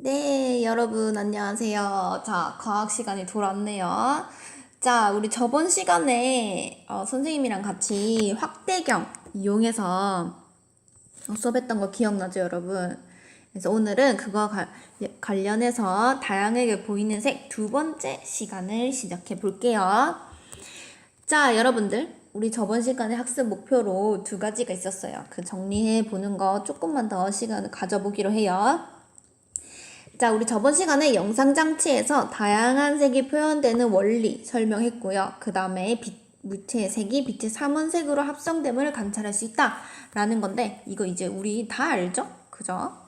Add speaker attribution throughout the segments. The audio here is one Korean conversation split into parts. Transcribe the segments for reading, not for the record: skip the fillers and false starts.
Speaker 1: 네, 여러분 안녕하세요. 자, 과학 시간이 돌아왔네요. 자, 우리 저번 시간에 선생님이랑 같이 확대경 이용해서 수업했던 거 기억나죠, 여러분? 그래서 오늘은 그거 관련해서 다양하게 보이는 색 두 번째 시간을 시작해 볼게요. 자, 여러분들, 우리 저번 시간에 학습 목표로 두 가지가 있었어요. 그 정리해 보는 거 조금만 더 시간을 가져보기로 해요. 자, 우리 저번 시간에 영상장치에서 다양한 색이 표현되는 원리 설명했고요. 그 다음에 무채의 색이 빛의 삼원색으로 합성됨을 관찰할 수 있다 라는 건데, 이거 이제 우리 다 알죠? 그죠?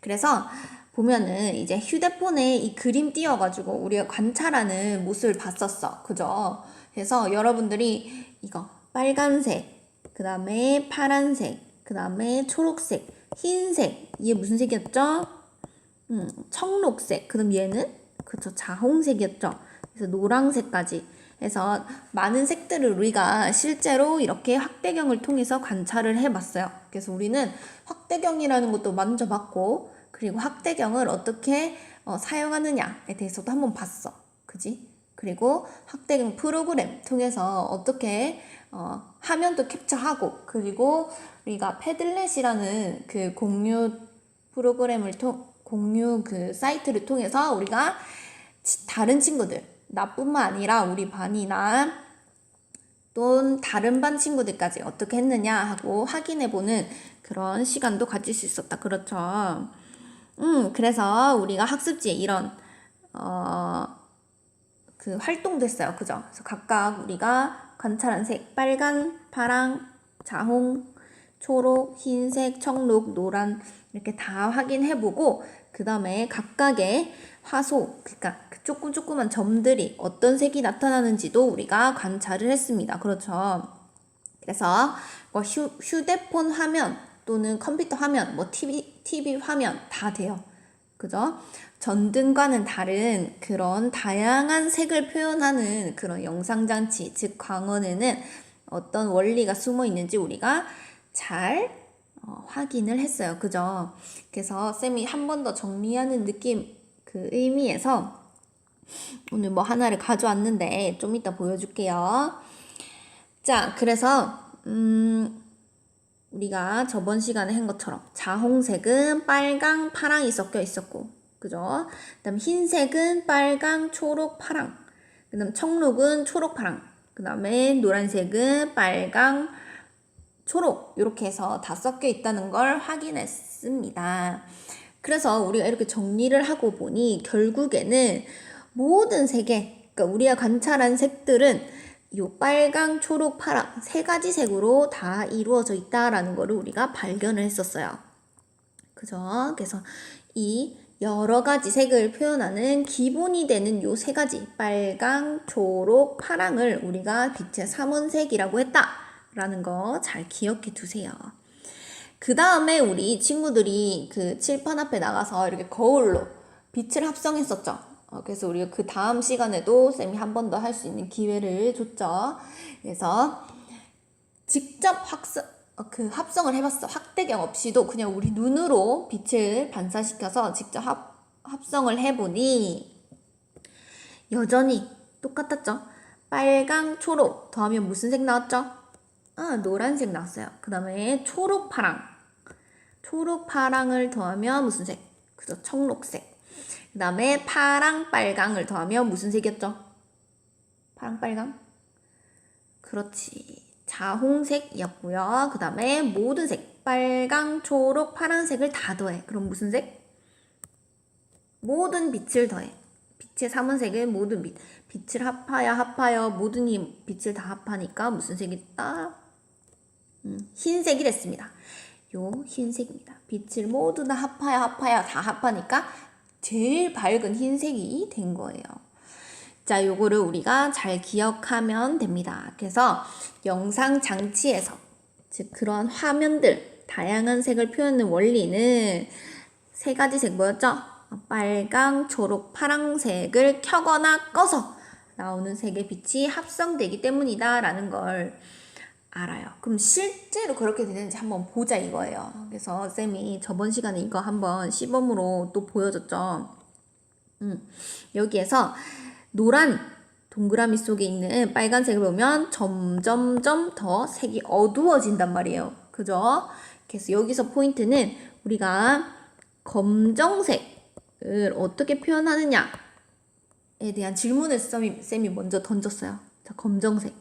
Speaker 1: 그래서 보면은 이제 휴대폰에 이 그림 띄워가지고 우리가 관찰하는 모습을 봤었어. 그죠? 그래서 여러분들이 이거 빨간색, 그 다음에 파란색, 그 다음에 초록색, 흰색, 이게 무슨 색이었죠? 청록색, 그럼 얘는 그쵸, 자홍색이었죠. 그래서 노란색까지 해서 많은 색들을 우리가 실제로 이렇게 확대경을 통해서 관찰을 해봤어요. 그래서 우리는 확대경이라는 것도 만져봤고, 그리고 확대경을 어떻게 사용하느냐에 대해서도 한번 봤어. 그지? 그리고 확대경 프로그램 통해서 어떻게 화면도 캡처하고, 그리고 우리가 패들렛이라는 그 공유 프로그램을 공유 그 사이트를 통해서 우리가 다른 친구들, 나뿐만 아니라 우리 반이나 또 다른 반 친구들까지 어떻게 했느냐 하고 확인해보는 그런 시간도 가질 수 있었다. 그렇죠. 그래서 우리가 학습지에 이런 그 활동도 했어요. 그죠? 그래서 각각 우리가 관찰한 색, 빨간, 파랑, 자홍, 초록, 흰색, 청록, 노란 이렇게 다 확인해보고, 그 다음에 각각의 화소, 그러니까 그 조그만 점들이 어떤 색이 나타나는지도 우리가 관찰을 했습니다. 그렇죠? 그래서 뭐 휴대폰 화면 또는 컴퓨터 화면, 뭐 TV 화면 다 돼요. 그죠? 전등과는 다른 그런 다양한 색을 표현하는 그런 영상장치, 즉 광원에는 어떤 원리가 숨어 있는지 우리가 잘 확인을 했어요. 그죠? 그래서 쌤이 한 번 더 정리하는 느낌, 그 의미에서 오늘 뭐 하나를 가져왔는데 좀 이따 보여줄게요. 자, 그래서 우리가 저번 시간에 한 것처럼 자홍색은 빨강, 파랑이 섞여 있었고, 그죠? 그 다음 흰색은 빨강, 초록, 파랑. 그 다음 청록은 초록, 파랑. 그 다음에 노란색은 빨강, 초록. 이렇게 해서 다 섞여 있다는 걸 확인했습니다. 그래서 우리가 이렇게 정리를 하고 보니 결국에는 모든 색에, 그러니까 우리가 관찰한 색들은 요 빨강, 초록, 파랑 세 가지 색으로 다 이루어져 있다라는 거를 우리가 발견을 했었어요. 그죠? 그래서 이 여러 가지 색을 표현하는 기본이 되는 요 세 가지 빨강, 초록, 파랑을 우리가 빛의 삼원색이라고 했다라는 거 잘 기억해 두세요. 그 다음에 우리 친구들이 그 칠판 앞에 나가서 이렇게 거울로 빛을 합성했었죠. 그래서 우리가 그 다음 시간에도 쌤이 한 번 더 할 수 있는 기회를 줬죠. 그래서 직접 합성을 해봤어. 확대경 없이도 그냥 우리 눈으로 빛을 반사시켜서 직접 합성을 해보니 여전히 똑같았죠. 빨강, 초록 더하면 무슨 색 나왔죠? 노란색 나왔어요. 그 다음에 초록, 파랑. 초록, 파랑을 더하면 무슨 색? 그죠? 청록색. 그 다음에 파랑, 빨강을 더하면 무슨 색이었죠? 파랑, 빨강? 그렇지. 자홍색이었고요. 그 다음에 모든 색. 빨강, 초록, 파란색을 다 더해. 그럼 무슨 색? 모든 빛을 더해. 빛의 삼원색은 모든 빛. 빛을 합하여 모든 빛을 다 합하니까 무슨 색이다? 흰색이 됐습니다. 요 흰색입니다. 빛을 모두 다 합하여 다 합하니까 제일 밝은 흰색이 된 거예요. 자, 요거를 우리가 잘 기억하면 됩니다. 그래서 영상 장치에서, 즉 그런 화면들, 다양한 색을 표현하는 원리는 세 가지 색 뭐였죠? 빨강, 초록, 파랑색을 켜거나 꺼서 나오는 색의 빛이 합성되기 때문이다 라는 걸 알아요. 그럼 실제로 그렇게 되는지 한번 보자 이거예요. 그래서 쌤이 저번 시간에 이거 한번 시범으로 또 보여줬죠. 여기에서 노란 동그라미 속에 있는 빨간색을 보면 점점점 더 색이 어두워진단 말이에요. 그죠? 그래서 여기서 포인트는 우리가 검정색을 어떻게 표현하느냐에 대한 질문을 쌤이 먼저 던졌어요. 자, 검정색.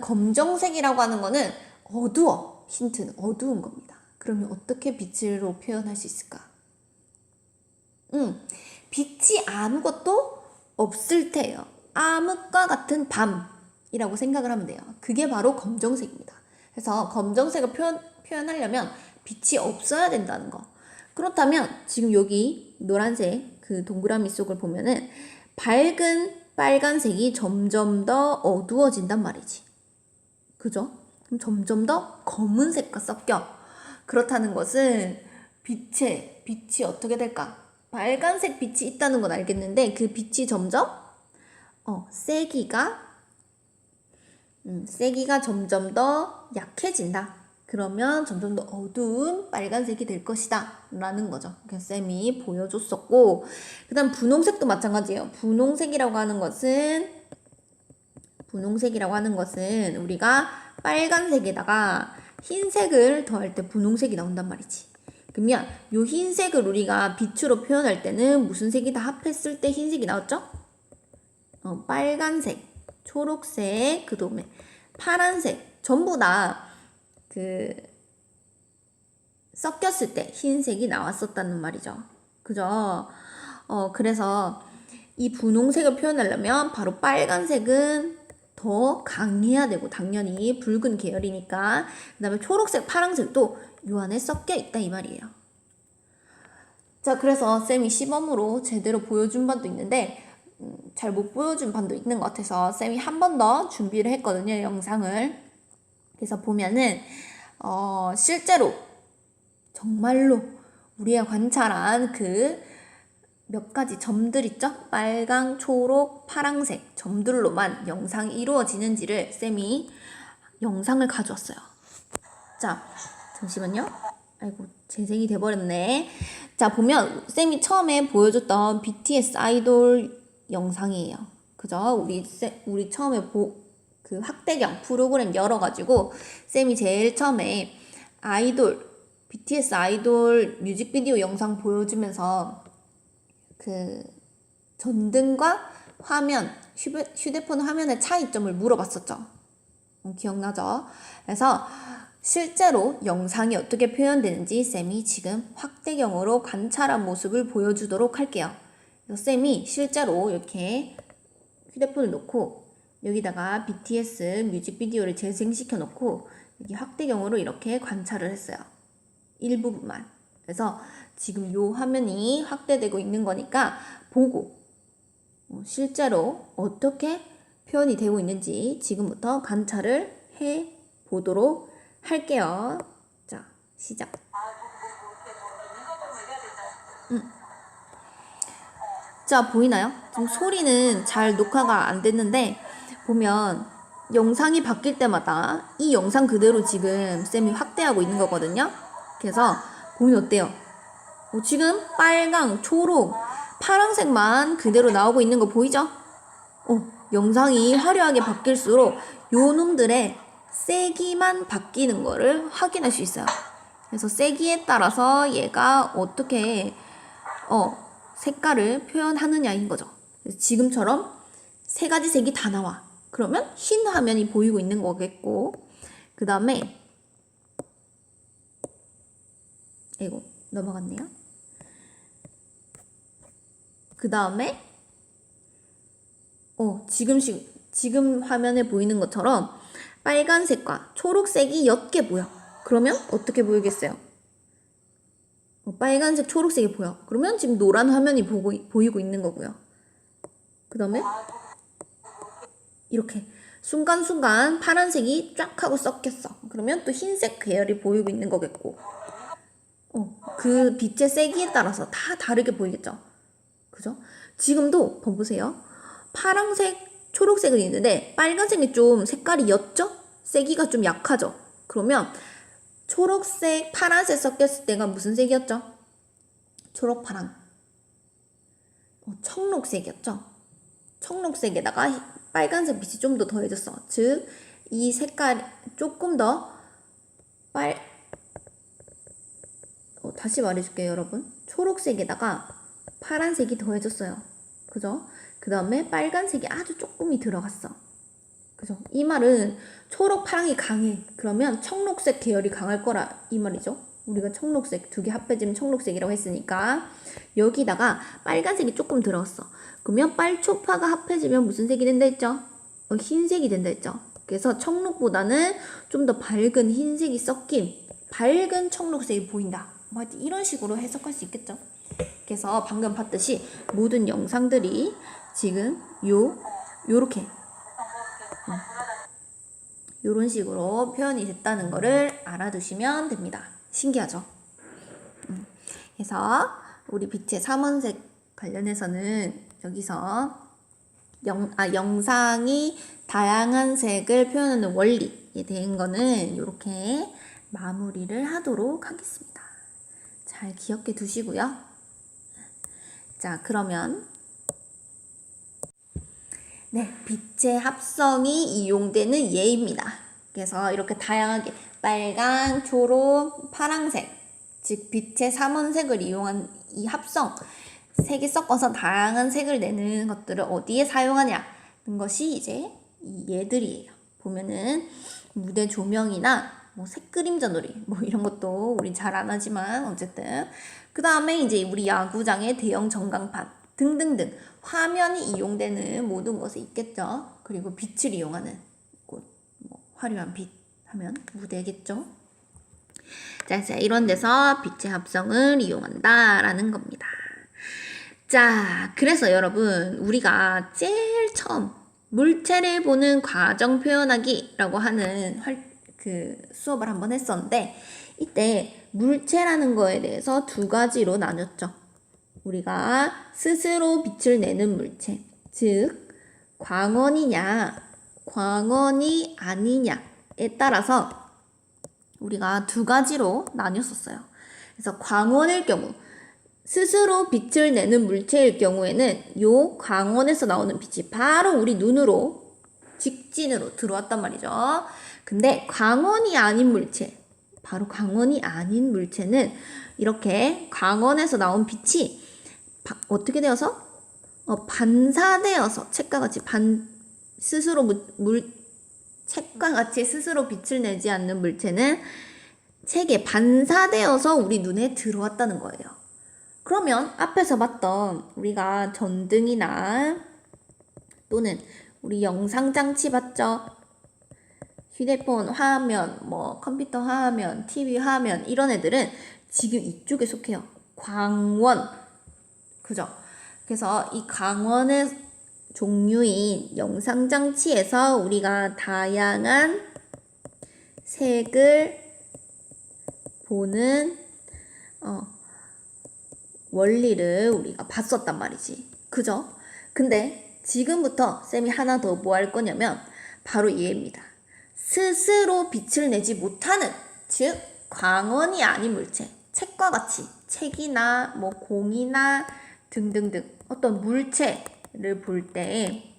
Speaker 1: 검정색이라고 하는 거는 어두워. 힌트는 어두운 겁니다. 그러면 어떻게 빛으로 표현할 수 있을까? 빛이 아무것도 없을 때예요. 암흑과 같은 밤이라고 생각을 하면 돼요. 그게 바로 검정색입니다. 그래서 검정색을 표현하려면 빛이 없어야 된다는 거. 그렇다면 지금 여기 노란색 그 동그라미 속을 보면은 밝은 빨간색이 점점 더 어두워진단 말이지. 그죠? 그럼 점점 더 검은색과 섞여. 그렇다는 것은 빛이 어떻게 될까? 빨간색 빛이 있다는 건 알겠는데 그 빛이 점점 세기가 점점 더 약해진다. 그러면 점점 더 어두운 빨간색이 될 것이다 라는 거죠. 그래서 쌤이 보여줬었고, 그 다음 분홍색도 마찬가지예요. 분홍색이라고 하는 것은 우리가 빨간색에다가 흰색을 더할 때 분홍색이 나온단 말이지. 그러면 요 흰색을 우리가 빛으로 표현할 때는 무슨 색이 다 합했을 때 흰색이 나왔죠? 빨간색, 초록색, 그 다음에 파란색 전부 다 섞였을 때 흰색이 나왔었다는 말이죠. 그죠? 그래서 이 분홍색을 표현하려면 바로 빨간색은 더 강해야 되고, 당연히 붉은 계열이니까. 그 다음에 초록색, 파란색도 요 안에 섞여 있다 이 말이에요. 자, 그래서 쌤이 시범으로 제대로 보여준 반도 있는데 잘 못 보여준 반도 있는 것 같아서 쌤이 한 번 더 준비를 했거든요, 영상을. 그래서 보면은 실제로 정말로 우리가 관찰한 그 몇 가지 점들 있죠? 빨강, 초록, 파랑색 점들로만 영상이 이루어지는지를 쌤이 영상을 가져왔어요. 자, 잠시만요. 아이고, 재생이 돼버렸네. 자, 보면 쌤이 처음에 보여줬던 BTS 아이돌 영상이에요. 그죠? 우리 처음에 그 확대경 프로그램 열어가지고 쌤이 제일 처음에 BTS 아이돌 뮤직비디오 영상 보여주면서 그 전등과 화면, 휴대폰 화면의 차이점을 물어봤었죠. 기억나죠? 그래서 실제로 영상이 어떻게 표현되는지 쌤이 지금 확대경으로 관찰한 모습을 보여주도록 할게요. 그래서 쌤이 실제로 이렇게 휴대폰을 놓고 여기다가 BTS 뮤직비디오를 재생시켜 놓고 여기 확대경으로 이렇게 관찰을 했어요. 일부분만. 그래서 지금 요 화면이 확대되고 있는 거니까 보고 실제로 어떻게 표현이 되고 있는지 지금부터 관찰을 해 보도록 할게요. 자, 시작. 자, 보이나요? 지금 소리는 잘 녹화가 안 됐는데 보면 영상이 바뀔 때마다 이 영상 그대로 지금 쌤이 확대하고 있는 거거든요. 그래서 보면 어때요? 지금 빨강, 초록, 파란색만 그대로 나오고 있는 거 보이죠? 영상이 화려하게 바뀔수록 요 놈들의 세기만 바뀌는 거를 확인할 수 있어요. 그래서 세기에 따라서 얘가 어떻게 색깔을 표현하느냐인 거죠. 그래서 지금처럼 세 가지 색이 다 나와. 그러면 흰 화면이 보이고 있는 거겠고, 그 다음에 이거 넘어갔네요. 그 다음에 지금 화면에 보이는 것처럼 빨간색과 초록색이 옅게 보여. 그러면 어떻게 보이겠어요? 빨간색, 초록색이 보여. 그러면 지금 노란 화면이 보이고 있는 거고요. 그 다음에 이렇게 순간순간 파란색이 쫙 하고 섞였어. 그러면 또 흰색 계열이 보이고 있는 거겠고, 그 빛의 세기에 따라서 다 다르게 보이겠죠. 그죠? 지금도 봐보세요. 파란색, 초록색은 있는데 빨간색이 좀 색깔이 옅죠? 세기가 좀 약하죠? 그러면 초록색, 파란색 섞였을 때가 무슨 색이었죠? 초록, 파랑. 청록색이었죠? 청록색에다가 빨간색 빛이 좀 더 더해졌어. 즉, 이 색깔 조금 더 다시 말해줄게요, 여러분. 초록색에다가 파란색이 더해졌어요. 그죠? 그 다음에 빨간색이 아주 조금이 들어갔어. 그죠? 이 말은 초록, 파랑이 강해. 그러면 청록색 계열이 강할 거라 이 말이죠. 우리가 청록색 두 개 합해지면 청록색이라고 했으니까 여기다가 빨간색이 조금 들어갔어. 그러면 빨초파가 합해지면 무슨 색이 된다 했죠? 흰색이 된다 했죠. 그래서 청록보다는 좀 더 밝은 흰색이 섞인 밝은 청록색이 보인다. 뭐 이런 식으로 해석할 수 있겠죠. 그래서 방금 봤듯이 모든 영상들이 지금 요렇게 요런 식으로 표현이 됐다는 거를 알아두시면 됩니다. 신기하죠? 그래서 우리 빛의 삼원색 관련해서는 여기서 영상이 다양한 색을 표현하는 원리에 대한 거는 이렇게 마무리를 하도록 하겠습니다. 잘 기억해 두시고요. 자, 그러면 네, 빛의 합성이 이용되는 예입니다. 그래서 이렇게 다양하게 빨강, 초록, 파랑색, 즉 빛의 삼원색을 이용한 이 합성, 색이 섞어서 다양한 색을 내는 것들을 어디에 사용하냐는 것이 이제 이 예들이에요. 보면은 무대 조명이나 뭐 색그림자 놀이 뭐 이런 것도 우리 잘 안 하지만 어쨌든 그 다음에 이제 우리 야구장의 대형 전광판 등등등 화면이 이용되는 모든 것에 있겠죠. 그리고 빛을 이용하는 곳, 뭐 화려한 빛 하면 무대겠죠. 자, 이런 데서 빛의 합성을 이용한다라는 겁니다. 자, 그래서 여러분 우리가 제일 처음 물체를 보는 과정 표현하기라고 하는 그 수업을 한번 했었는데 이때 물체라는 거에 대해서 두 가지로 나눴죠. 우리가 스스로 빛을 내는 물체, 즉 광원이냐 광원이 아니냐에 따라서 우리가 두 가지로 나뉘었었어요. 그래서 광원일 경우 스스로 빛을 내는 물체일 경우에는 요 광원에서 나오는 빛이 바로 우리 눈으로 직진으로 들어왔단 말이죠. 근데 광원이 아닌 물체, 바로 광원이 아닌 물체는 이렇게 광원에서 나온 빛이 어떻게 되어서? 반사되어서 책과 같이 스스로 책과 같이 스스로 빛을 내지 않는 물체는 책에 반사되어서 우리 눈에 들어왔다는 거예요. 그러면 앞에서 봤던 우리가 전등이나 또는 우리 영상장치 봤죠? 휴대폰 화면, 뭐 컴퓨터 화면, TV 화면 이런 애들은 지금 이쪽에 속해요. 광원. 그죠? 그래서 이 광원의 종류인 영상장치에서 우리가 다양한 색을 보는 원리를 우리가 봤었단 말이지. 그죠? 근데 지금부터 쌤이 하나 더 뭐 할 거냐면 바로 얘입니다. 스스로 빛을 내지 못하는, 즉 광원이 아닌 물체, 책과 같이 책이나 뭐 공이나 등등등 어떤 물체를 볼 때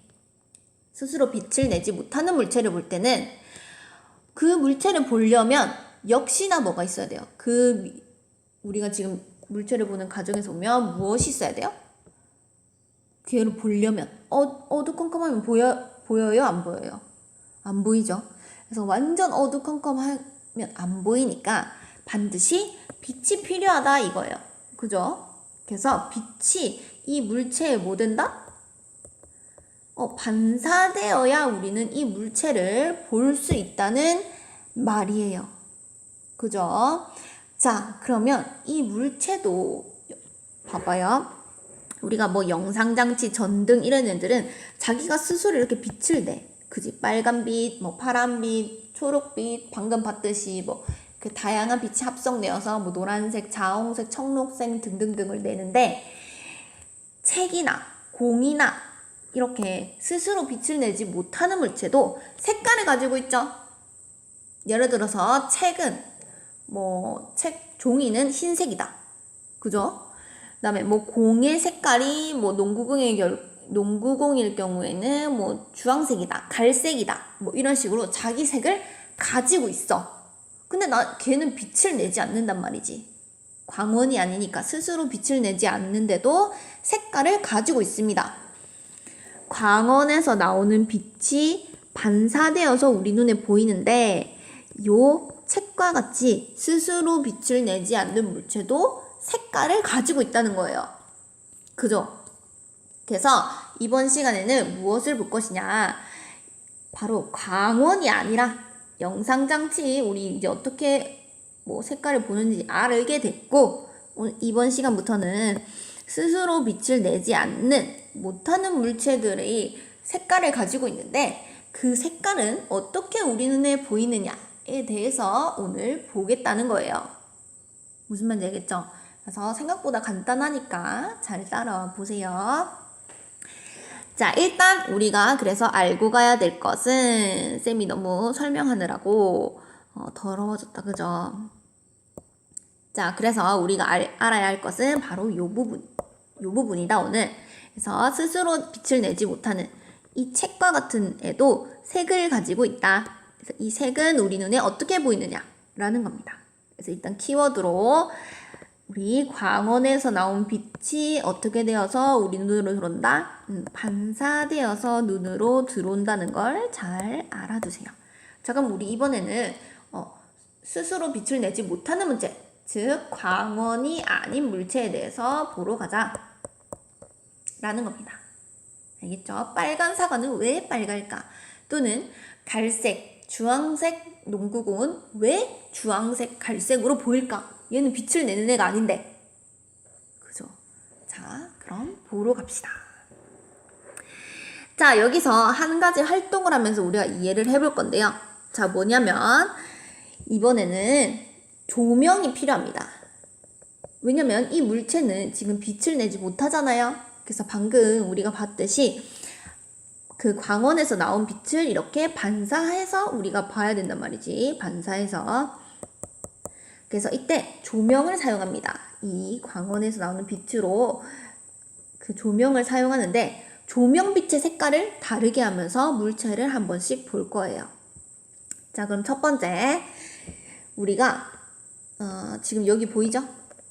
Speaker 1: 스스로 빛을 내지 못하는 물체를 볼 때는 그 물체를 보려면 역시나 뭐가 있어야 돼요? 우리가 지금 물체를 보는 과정에서 보면 무엇이 있어야 돼요? 걔를 보려면 어두컴컴하면 보여요? 안 보여요? 안 보이죠? 그래서 완전 어두컴컴하면 안 보이니까 반드시 빛이 필요하다 이거예요. 그죠? 그래서 빛이 이 물체에 뭐 된다? 반사되어야 우리는 이 물체를 볼 수 있다는 말이에요. 그죠? 자, 그러면 이 물체도 봐봐요. 우리가 뭐 영상장치, 전등 이런 애들은 자기가 스스로 이렇게 빛을 내. 그지? 빨간빛, 뭐 파란빛, 초록빛, 방금 봤듯이 뭐 그 다양한 빛이 합성되어서 뭐 노란색, 자홍색, 청록색 등등등을 내는데 책이나 공이나 이렇게 스스로 빛을 내지 못하는 물체도 색깔을 가지고 있죠. 예를 들어서 책은 책 종이는 흰색이다. 그죠? 그다음에 공의 색깔이 농구공일 경우에는 주황색이다, 갈색이다, 이런 식으로 자기 색을 가지고 있어. 근데 걔는 빛을 내지 않는단 말이지. 광원이 아니니까 스스로 빛을 내지 않는데도 색깔을 가지고 있습니다. 광원에서 나오는 빛이 반사되어서 우리 눈에 보이는데 요 책과 같이 스스로 빛을 내지 않는 물체도 색깔을 가지고 있다는 거예요. 그죠? 그래서 이번 시간에는 무엇을 볼 것이냐? 바로 광원이 아니라 영상장치, 우리 이제 어떻게 색깔을 보는지 알게 됐고, 이번 시간부터는 스스로 빛을 내지 않는 못하는 물체들의 색깔을 가지고 있는데 그 색깔은 어떻게 우리 눈에 보이느냐에 대해서 오늘 보겠다는 거예요. 무슨 말인지 알겠죠? 그래서 생각보다 간단하니까 잘 따라와 보세요. 자, 일단 우리가 그래서 알고 가야 될 것은, 쌤이 너무 설명하느라고 더러워졌다, 그죠? 자, 그래서 우리가 알아야 할 것은 바로 요 부분이다, 오늘. 그래서 스스로 빛을 내지 못하는 이 책과 같은 애도 색을 가지고 있다. 그래서 이 색은 우리 눈에 어떻게 보이느냐라는 겁니다. 그래서 일단 키워드로 우리 광원에서 나온 빛이 어떻게 되어서 우리 눈으로 들어온다? 반사되어서 눈으로 들어온다는 걸 잘 알아두세요. 자, 그럼 우리 이번에는 스스로 빛을 내지 못하는 물체, 즉 광원이 아닌 물체에 대해서 보러 가자 라는 겁니다. 알겠죠? 빨간 사과는 왜 빨갈까? 또는 갈색, 주황색 농구공은 왜 주황색, 갈색으로 보일까? 얘는 빛을 내는 애가 아닌데. 그죠? 자, 그럼 보러 갑시다. 자, 여기서 한 가지 활동을 하면서 우리가 이해를 해볼 건데요. 자, 뭐냐면 이번에는 조명이 필요합니다. 왜냐면 이 물체는 지금 빛을 내지 못하잖아요. 그래서 방금 우리가 봤듯이 그 광원에서 나온 빛을 이렇게 반사해서 우리가 봐야 된단 말이지. 반사해서. 그래서 이때 조명을 사용합니다. 이 광원에서 나오는 빛으로 그 조명을 사용하는데 조명빛의 색깔을 다르게 하면서 물체를 한 번씩 볼 거예요. 자, 그럼 첫 번째 우리가 지금 여기 보이죠?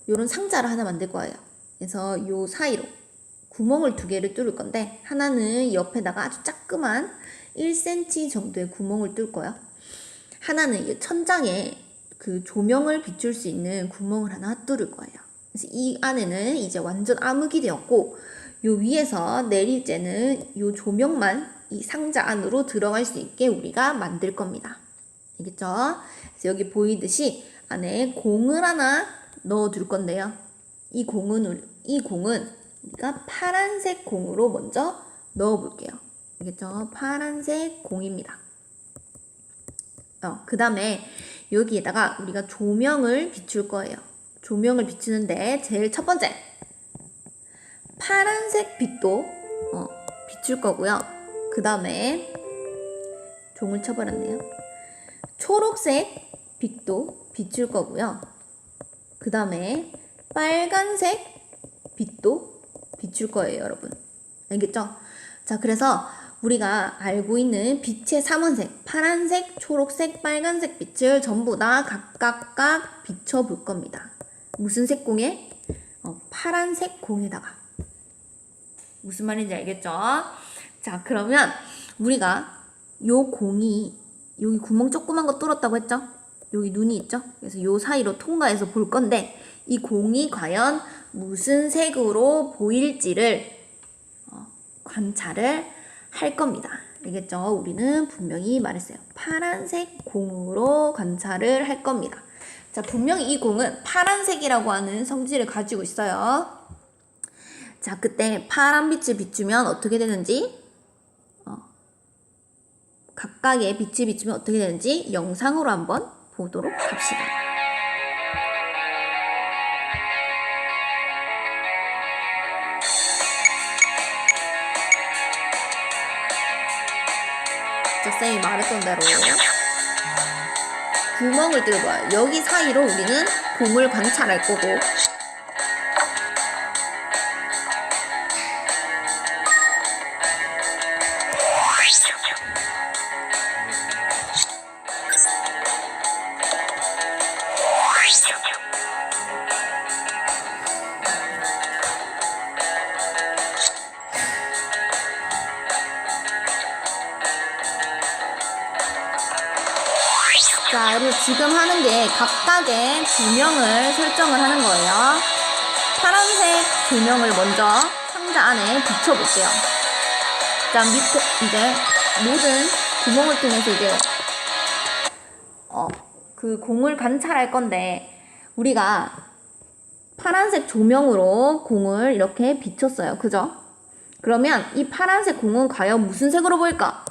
Speaker 1: 요런 상자를 하나 만들 거예요. 그래서 요 사이로 구멍을 2개를 뚫을 건데 하나는 옆에다가 아주 작그만 1cm 정도의 구멍을 뚫을 거예요. 하나는 이 천장에 그 조명을 비출 수 있는 구멍을 하나 뚫을 거예요. 그래서 이 안에는 이제 완전 암흑이 되었고 요 위에서 내릴 때는 요 조명만 이 상자 안으로 들어갈 수 있게 우리가 만들 겁니다. 알겠죠? 그래서 여기 보이듯이 안에 공을 하나 넣어 둘 건데요. 이 공은 우리가 파란색 공으로 먼저 넣어 볼게요. 알겠죠? 파란색 공입니다. 그 다음에 여기에다가 우리가 조명을 비출 거예요. 조명을 비추는데 제일 첫 번째 파란색 빛도 비출 거고요. 그 다음에 종을 쳐버렸네요. 초록색 빛도 비출 거고요. 그 다음에 빨간색 빛도 비출 거예요, 여러분. 알겠죠? 자, 그래서 우리가 알고 있는 빛의 3원색, 파란색, 초록색, 빨간색 빛을 전부 다 각각 비춰볼 겁니다. 무슨 색 공에? 파란색 공에다가. 무슨 말인지 알겠죠? 자, 그러면 우리가 요 공이 여기 구멍 조그만 거 뚫었다고 했죠? 여기 눈이 있죠? 그래서 요 사이로 통과해서 볼 건데 이 공이 과연 무슨 색으로 보일지를 관찰을 할 겁니다. 알겠죠? 우리는 분명히 말했어요. 파란색 공으로 관찰을 할 겁니다. 자, 분명히 이 공은 파란색이라고 하는 성질을 가지고 있어요. 자, 그때 파란 빛을 비추면 어떻게 되는지 각각의 빛을 비추면 어떻게 되는지 영상으로 한번 보도록 합시다. 쌤이 말했던 대로 구멍을 뚫어봐요. 여기 사이로 우리는 공을 관찰할 거고, 자, 여러분 지금 하는 게 각각의 조명을 설정을 하는 거예요. 파란색 조명을 먼저 상자 안에 비춰볼게요. 자, 밑에 이제 모든 구멍을 통해서 이제 그 공을 관찰할 건데, 우리가 파란색 조명으로 공을 이렇게 비췄어요. 그죠? 그러면 이 파란색 공은 과연 무슨 색으로 보일까?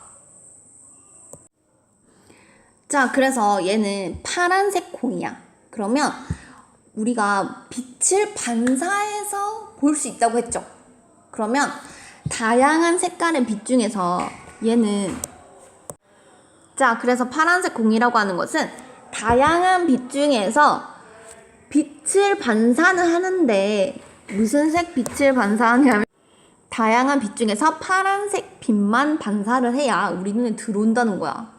Speaker 1: 자, 그래서 얘는 파란색 공이야. 그러면 우리가 빛을 반사해서 볼 수 있다고 했죠. 그러면 다양한 색깔의 빛 중에서 얘는, 자, 그래서 파란색 공이라고 하는 것은 다양한 빛 중에서 빛을 반사는 하는데, 무슨 색 빛을 반사하냐면 다양한 빛 중에서 파란색 빛만 반사를 해야 우리 눈에 들어온다는 거야.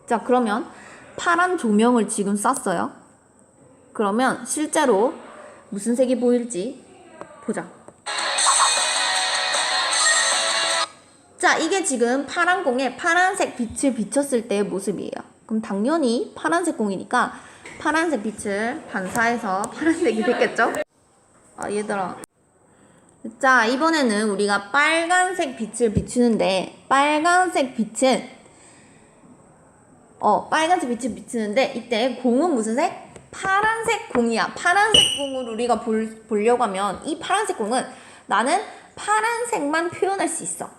Speaker 1: 자, 그러면 파란 조명을 지금 쐈어요. 그러면 실제로 무슨 색이 보일지 보자. 자, 이게 지금 파란 공에 파란색 빛을 비췄을 때의 모습이에요. 그럼 당연히 파란색 공이니까 파란색 빛을 반사해서 파란색이 됐겠죠? 아, 얘들아. 자, 이번에는 우리가 빨간색 빛을 비추는데, 빨간색 빛은 빨간색 빛을 비추는데, 이때 공은 무슨 색? 파란색 공이야. 파란색 공을 우리가 보려고 하면 이 파란색 공은 나는 파란색만 표현할 수 있어.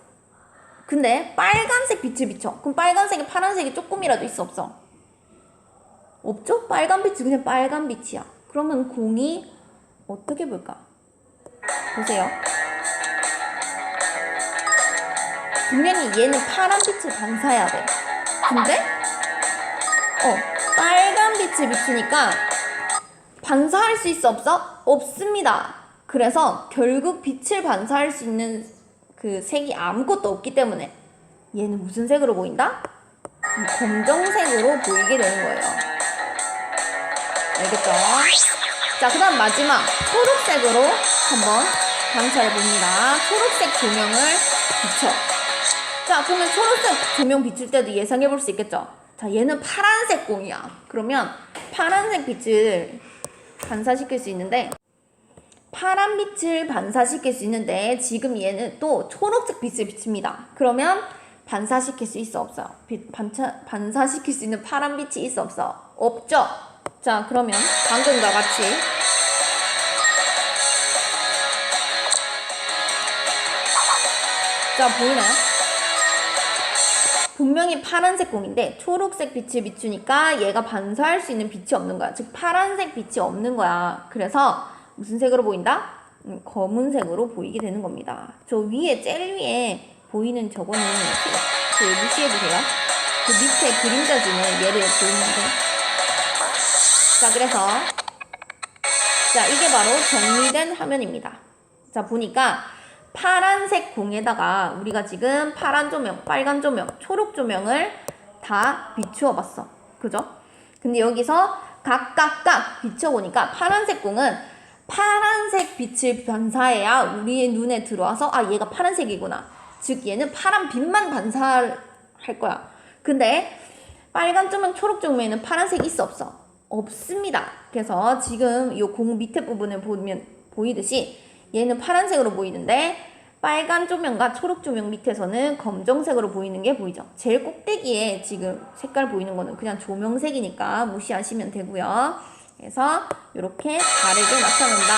Speaker 1: 근데 빨간색 빛을 비춰. 그럼 빨간색에 파란색이 조금이라도 있어, 없어? 없죠? 빨간 빛이 그냥 빨간 빛이야. 그러면 공이 어떻게 볼까? 보세요. 분명히 얘는 파란 빛을 반사해야 돼. 근데 빨간 빛을 비추니까 반사할 수 있어, 없어? 없습니다. 그래서 결국 빛을 반사할 수 있는 그 색이 아무것도 없기 때문에 얘는 무슨 색으로 보인다? 검정색으로 보이게 되는 거예요. 알겠죠? 자, 그 다음 마지막 초록색으로 한번 관찰해 봅니다. 초록색 조명을 비춰. 자, 그러면 초록색 조명 비출 때도 예상해 볼 수 있겠죠? 자, 얘는 파란색 공이야. 그러면 파란색 빛을 반사시킬 수 있는데, 파란 빛을 반사시킬 수 있는데 지금 얘는 또 초록색 빛을 비춥니다. 그러면 반사시킬 수 있어, 없어요? 반사시킬 수 있는 파란 빛이 있어, 없어? 없죠? 자, 그러면 방금과 같이 자, 보이나요? 분명히 파란색 공인데 초록색 빛을 비추니까 얘가 반사할 수 있는 빛이 없는 거야. 즉 파란색 빛이 없는 거야. 그래서 무슨 색으로 보인다? 검은색으로 보이게 되는 겁니다. 저 위에 제일 위에 보이는 저거는 무시해주세요. 그 밑에 그림자 중에 얘를 보이는데, 자, 그래서 자, 이게 바로 정리된 화면입니다. 자, 보니까 파란색 공에다가 우리가 지금 파란 조명, 빨간 조명, 초록 조명을 다 비추어 봤어. 그죠? 근데 여기서 각각 비춰보니까 파란색 공은 파란색 빛을 반사해야 우리의 눈에 들어와서 아, 얘가 파란색이구나. 즉 얘는 파란 빛만 반사할 거야. 근데 빨간 조명, 초록 조명에는 파란색이 있어, 없어? 없습니다. 그래서 지금 이 공 밑에 부분을 보면 보이듯이 얘는 파란색으로 보이는데 빨간 조명과 초록 조명 밑에서는 검정색으로 보이는 게 보이죠. 제일 꼭대기에 지금 색깔 보이는 거는 그냥 조명색이니까 무시하시면 되고요. 그래서 이렇게 다르게 나타난다.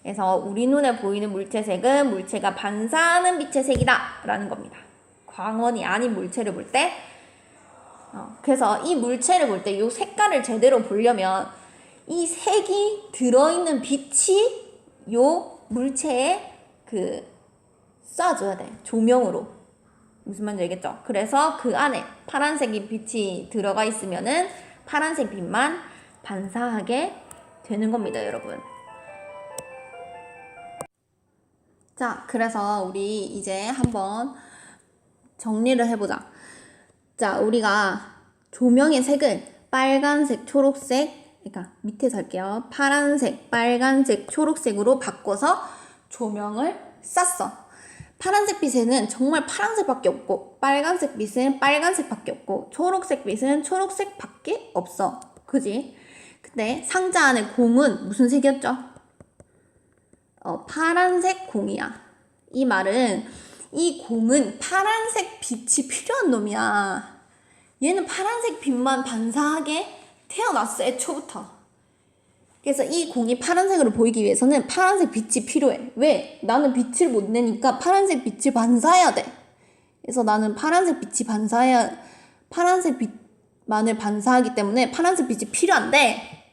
Speaker 1: 그래서 우리 눈에 보이는 물체색은 물체가 반사하는 빛의 색이다 라는 겁니다. 광원이 아닌 물체를 볼 때, 그래서 이 물체를 볼 때 이 색깔을 제대로 보려면 이 색이 들어있는 빛이 요 물체에 쏴줘야 돼. 조명으로. 무슨 말인지 알겠죠? 그래서 그 안에 파란색이 빛이 들어가 있으면은 파란색 빛만 반사하게 되는 겁니다, 여러분. 자, 그래서 우리 이제 한번 정리를 해보자. 자, 우리가 조명의 색을 빨간색, 초록색, 그러니까 밑에서 할게요. 파란색, 빨간색, 초록색으로 바꿔서 조명을 쐈어. 파란색 빛에는 정말 파란색밖에 없고, 빨간색 빛은 빨간색밖에 없고, 초록색 빛은 초록색밖에 없어. 그지? 근데 상자 안에 공은 무슨 색이었죠? 파란색 공이야. 이 말은 이 공은 파란색 빛이 필요한 놈이야. 얘는 파란색 빛만 반사하게 태어났어, 애초부터. 그래서 이 공이 파란색으로 보이기 위해서는 파란색 빛이 필요해. 왜? 나는 빛을 못 내니까 파란색 빛을 반사해야 돼. 그래서 나는 파란색 빛만을 반사하기 때문에 파란색 빛이 필요한데,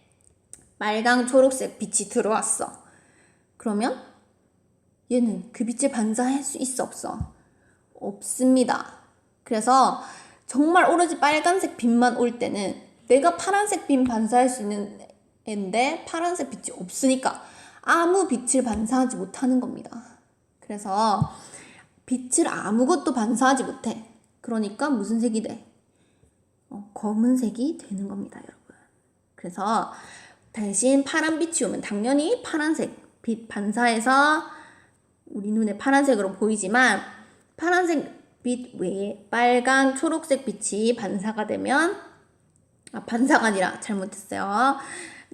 Speaker 1: 빨강, 초록색 빛이 들어왔어. 그러면 얘는 그 빛을 반사할 수 있어, 없어? 없습니다. 그래서 정말 오로지 빨간색 빛만 올 때는 내가 파란색 빛 반사할 수 있는 애인데 파란색 빛이 없으니까 아무 빛을 반사하지 못하는 겁니다. 그래서 빛을 아무것도 반사하지 못해. 그러니까 무슨 색이 돼? 검은색이 되는 겁니다, 여러분. 그래서 대신 파란 빛이 오면 당연히 파란색 빛 반사해서 우리 눈에 파란색으로 보이지만, 파란색 빛 외에 빨간, 초록색 빛이 반사가 되면, 반사가 아니라 잘못했어요.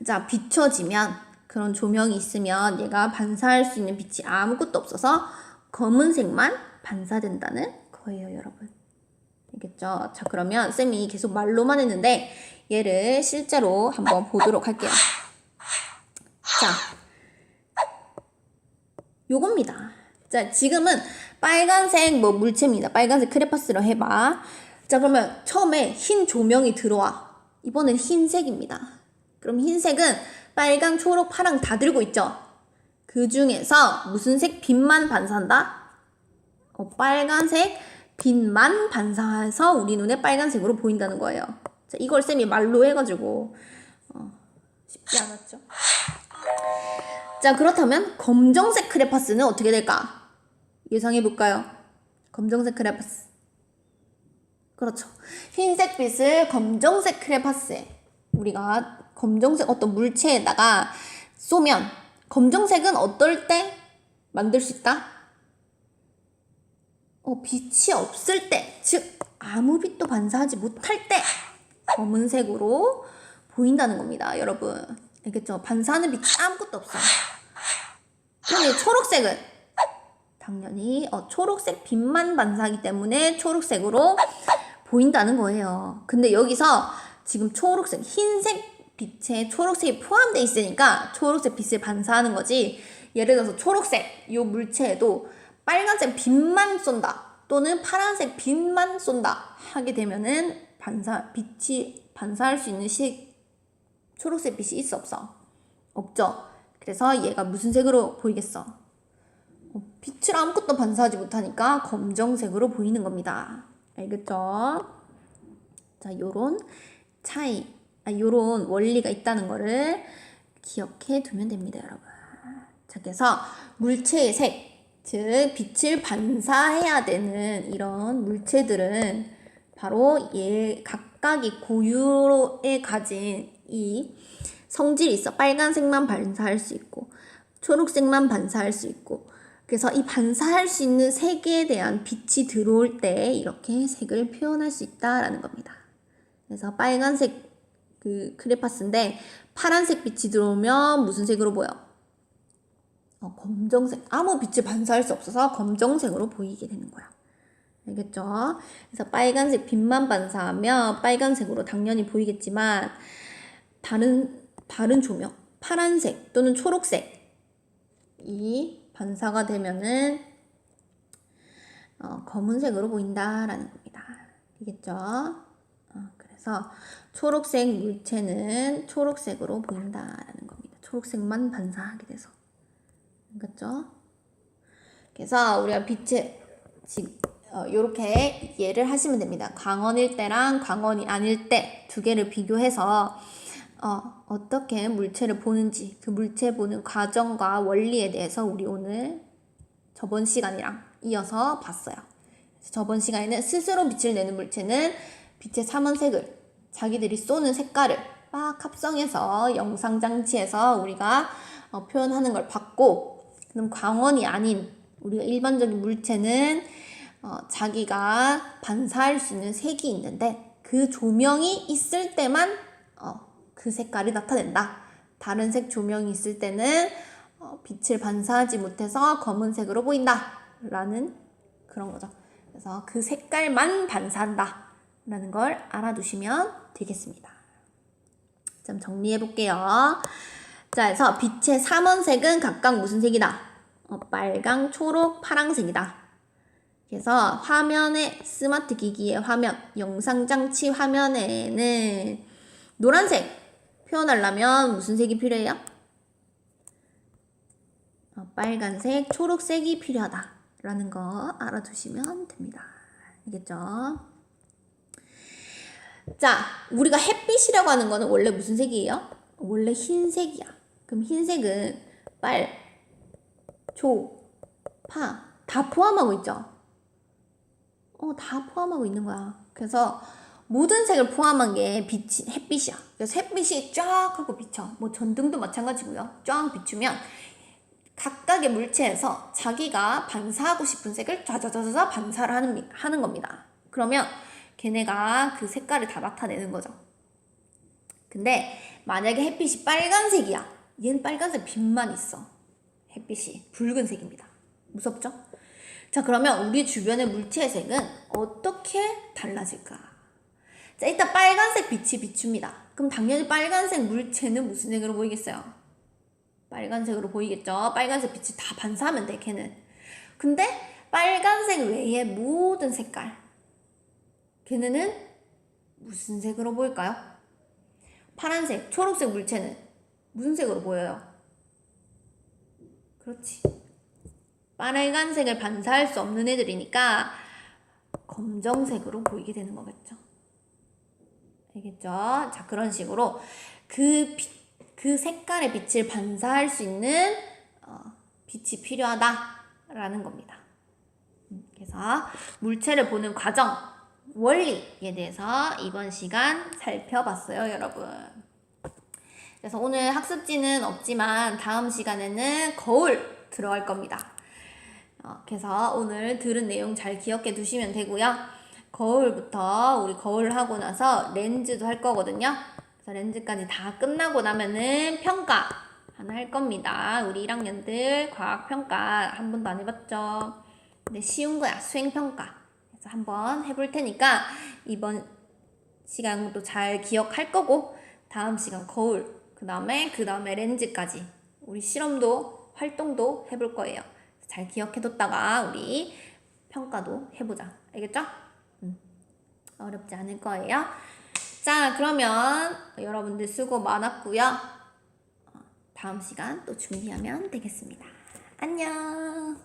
Speaker 1: 자, 비춰지면, 그런 조명이 있으면 얘가 반사할 수 있는 빛이 아무것도 없어서 검은색만 반사된다는 거예요, 여러분. 알겠죠? 자, 그러면 쌤이 계속 말로만 했는데 얘를 실제로 한번 보도록 할게요. 자, 요겁니다. 자, 지금은 빨간색 물체입니다. 빨간색 크레파스로 해봐. 자, 그러면 처음에 흰 조명이 들어와. 이번엔 흰색입니다. 그럼 흰색은 빨강, 초록, 파랑 다 들고 있죠? 그 중에서 무슨 색 빛만 반사한다? 빨간색 빛만 반사해서 우리 눈에 빨간색으로 보인다는 거예요. 자, 이걸 쌤이 말로 해가지고 쉽지 않았죠? 자, 그렇다면 검정색 크레파스는 어떻게 될까? 예상해볼까요? 검정색 크레파스. 그렇죠. 흰색 빛을 검정색 크레파스에 우리가 검정색 어떤 물체에다가 쏘면 검정색은 어떨 때 만들 수 있다? 빛이 없을 때, 즉 아무 빛도 반사하지 못할 때 검은색으로 보인다는 겁니다, 여러분. 알겠죠? 반사하는 빛이 아무것도 없어요. 그런데 초록색은 당연히 초록색 빛만 반사하기 때문에 초록색으로 보인다는 거예요. 근데 여기서 지금 초록색, 흰색 빛에 초록색이 포함되어 있으니까 초록색 빛을 반사하는 거지. 예를 들어서 초록색 이 물체에도 빨간색 빛만 쏜다 또는 파란색 빛만 쏜다 하게 되면은 빛이 반사할 수 있는 초록색 빛이 있어, 없어? 없죠. 그래서 얘가 무슨 색으로 보이겠어? 빛을 아무것도 반사하지 못하니까 검정색으로 보이는 겁니다. 알겠죠? 자, 요런 차이, 요런 원리가 있다는 거를 기억해 두면 됩니다, 여러분. 자, 그래서 물체의 색, 즉 빛을 반사해야 되는 이런 물체들은 바로 각각이 고유에 가진 이 성질이 있어. 빨간색만 반사할 수 있고 초록색만 반사할 수 있고, 그래서 이 반사할 수 있는 색에 대한 빛이 들어올 때 이렇게 색을 표현할 수 있다라는 겁니다. 그래서 빨간색 크레파스인데 파란색 빛이 들어오면 무슨 색으로 보여? 검정색. 아무 빛을 반사할 수 없어서 검정색으로 보이게 되는 거야. 알겠죠? 그래서 빨간색 빛만 반사하면 빨간색으로 당연히 보이겠지만 다른 조명, 파란색 또는 초록색이 반사가 되면은 검은색으로 보인다라는 겁니다. 알겠죠? 그래서 초록색 물체는 초록색으로 보인다라는 겁니다. 초록색만 반사하게 돼서. 알겠죠? 그래서 우리가 요렇게 이해를 하시면 됩니다. 광원일 때랑 광원이 아닐 때 두 개를 비교해서 어떻게 물체를 보는지 그 물체 보는 과정과 원리에 대해서 우리 오늘 저번 시간이랑 이어서 봤어요. 저번 시간에는 스스로 빛을 내는 물체는 빛의 삼원색을 자기들이 쏘는 색깔을 막 합성해서 영상장치에서 우리가 표현하는 걸 봤고, 그럼 광원이 아닌 우리가 일반적인 물체는 자기가 반사할 수 있는 색이 있는데 그 조명이 있을 때만 그 색깔이 나타낸다. 다른 색 조명이 있을 때는 빛을 반사하지 못해서 검은색으로 보인다 라는 그런 거죠. 그래서 그 색깔만 반사한다 라는 걸 알아두시면 되겠습니다. 좀 정리해 볼게요. 자, 그래서 빛의 삼원색은 각각 무슨 색이다? 빨강, 초록, 파랑색이다. 그래서 화면에, 스마트 기기의 화면, 영상장치 화면에는 노란색 표현하려면 무슨 색이 필요해요? 빨간색, 초록색이 필요하다 라는 거 알아두시면 됩니다. 알겠죠? 자, 우리가 햇빛이라고 하는 거는 원래 무슨 색이에요? 원래 흰색이야. 그럼 흰색은 빨, 초, 파 다 포함하고 있죠? 다 포함하고 있는 거야. 그래서 모든 색을 포함한 게 빛이, 햇빛이야. 그래서 햇빛이 쫙 하고 비쳐. 뭐 전등도 마찬가지고요. 쫙 비추면 각각의 물체에서 자기가 반사하고 싶은 색을 좌좌좌좌 반사를 하는 겁니다. 그러면 걔네가 그 색깔을 다 나타내는 거죠. 근데 만약에 햇빛이 빨간색이야. 얘는 빨간색 빛만 있어. 햇빛이 붉은색입니다. 무섭죠? 자, 그러면 우리 주변의 물체의 색은 어떻게 달라질까? 자, 일단 빨간색 빛이 비춥니다. 그럼 당연히 빨간색 물체는 무슨 색으로 보이겠어요? 빨간색으로 보이겠죠? 빨간색 빛이 다 반사하면 돼, 걔는. 근데 빨간색 외의 모든 색깔, 걔네는 무슨 색으로 보일까요? 파란색, 초록색 물체는 무슨 색으로 보여요? 그렇지. 빨간색을 반사할 수 없는 애들이니까 검정색으로 보이게 되는 거겠죠. 알겠죠? 자, 그런 식으로 그 색깔의 빛을 반사할 수 있는 빛이 필요하다라는 겁니다. 그래서 물체를 보는 과정, 원리에 대해서 이번 시간 살펴봤어요, 여러분. 그래서 오늘 학습지는 없지만 다음 시간에는 거울 들어갈 겁니다. 그래서 오늘 들은 내용 잘 기억해 두시면 되고요. 거울부터 우리 거울 하고 나서 렌즈도 할 거거든요. 그래서 렌즈까지 다 끝나고 나면은 평가 하나 할 겁니다. 우리 1학년들 과학평가 한 번도 안 해봤죠? 근데 쉬운 거야. 수행평가. 그래서 한번 해볼 테니까 이번 시간도 잘 기억할 거고 다음 시간 거울 그 다음에 렌즈까지 우리 실험도 활동도 해볼 거예요. 잘 기억해뒀다가 우리 평가도 해보자. 알겠죠? 어렵지 않을 거예요. 자, 그러면 여러분들 수고 많았고요. 다음 시간 또 준비하면 되겠습니다. 안녕.